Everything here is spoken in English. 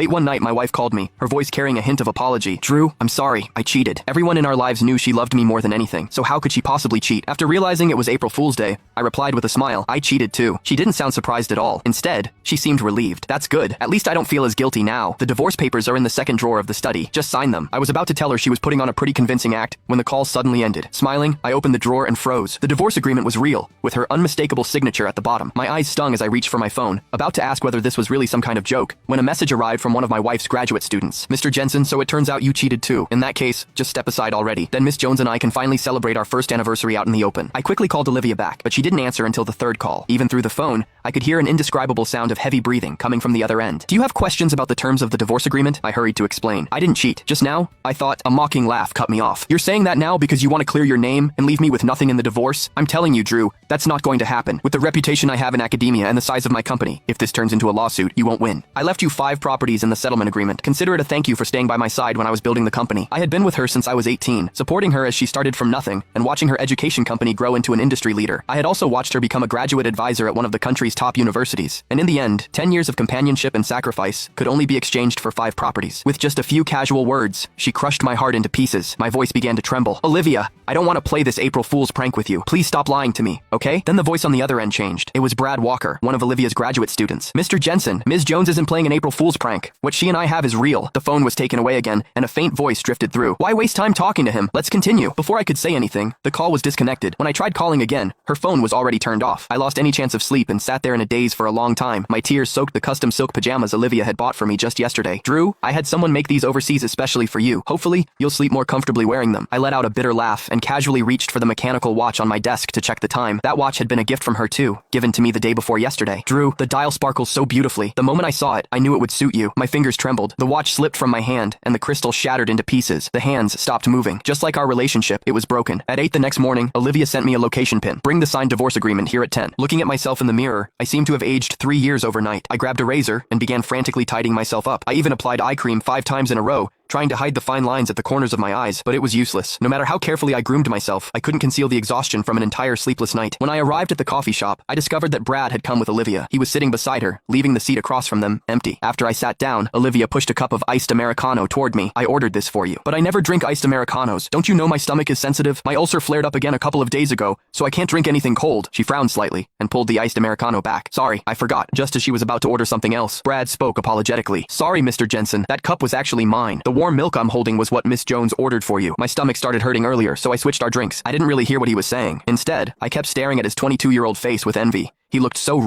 Late one night, my wife called me, her voice carrying a hint of apology. Drew, I'm sorry, I cheated. Everyone in our lives knew she loved me more than anything, so how could she possibly cheat? After realizing it was April Fool's Day, I replied with a smile, I cheated too. She didn't sound surprised at all. Instead, she seemed relieved. That's good. At least I don't feel as guilty now. The divorce papers are in the second drawer of the study. Just sign them. I was about to tell her she was putting on a pretty convincing act when the call suddenly ended. Smiling, I opened the drawer and froze. The divorce agreement was real, with her unmistakable signature at the bottom. My eyes stung as I reached for my phone, about to ask whether this was really some kind of joke, when a message arrived from one of my wife's graduate students. Mr. Jensen, so it turns out you cheated too. In that case, just step aside already. Then Miss Jones and I can finally celebrate our first anniversary out in the open. I quickly called Olivia back, but she didn't answer until the third call. Even through the phone, I could hear an indescribable sound of heavy breathing coming from the other end. Do you have questions about the terms of the divorce agreement? I hurried to explain. I didn't cheat. Just now, I thought a mocking laugh cut me off. You're saying that now because you want to clear your name and leave me with nothing in the divorce? I'm telling you, Drew, that's not going to happen. With the reputation I have in academia and the size of my company, if this turns into a lawsuit, you won't win. I left you 5 properties in the settlement agreement. Consider it a thank you for staying by my side when I was building the company. I had been with her since I was 18, supporting her as she started from nothing and watching her education company grow into an industry leader. I had also watched her become a graduate advisor at one of the country's top universities. And in the end, 10 years of companionship and sacrifice could only be exchanged for 5 properties. With just a few casual words, she crushed my heart into pieces. My voice began to tremble. Olivia, I don't want to play this April Fool's prank with you. Please stop lying to me, okay? Then the voice on the other end changed. It was Brad Walker, one of Olivia's graduate students. Mr. Jensen, Ms. Jones isn't playing an April Fool's prank. What she and I have is real. The phone was taken away again, and a faint voice drifted through. Why waste time talking to him? Let's continue. Before I could say anything, the call was disconnected. When I tried calling again, her phone was already turned off. I lost any chance of sleep and sat there in a daze for a long time. My tears soaked the custom silk pajamas Olivia had bought for me just yesterday. Drew, I had someone make these overseas especially for you. Hopefully, you'll sleep more comfortably wearing them. I let out a bitter laugh and casually reached for the mechanical watch on my desk to check the time. That watch had been a gift from her too, given to me the day before yesterday. Drew, the dial sparkles so beautifully. The moment I saw it, I knew it would suit you. My fingers trembled. The watch slipped from my hand, and the crystal shattered into pieces. The hands stopped moving. Just like our relationship, it was broken. At 8 the next morning, Olivia sent me a location pin. Bring the signed divorce agreement here at 10. Looking at myself in the mirror, I seemed to have aged 3 years overnight. I grabbed a razor and began frantically tidying myself up. I even applied eye cream 5 times in a row, trying to hide the fine lines at the corners of my eyes, but it was useless. No matter how carefully I groomed myself, I couldn't conceal the exhaustion from an entire sleepless night. When I arrived at the coffee shop, I discovered that Brad had come with Olivia. He was sitting beside her, leaving the seat across from them empty. After I sat down, Olivia pushed a cup of iced Americano toward me. I ordered this for you. But I never drink iced Americanos. Don't you know my stomach is sensitive? My ulcer flared up again a couple of days ago, so I can't drink anything cold. She frowned slightly and pulled the iced Americano back. Sorry, I forgot. Just as she was about to order something else, Brad spoke apologetically. Sorry, Mr. Jensen. That cup was actually mine. The warm milk I'm holding was what Miss Jones ordered for you. My stomach started hurting earlier, so I switched our drinks. I didn't really hear what he was saying. Instead, I kept staring at his 22-year-old face with envy. He looked so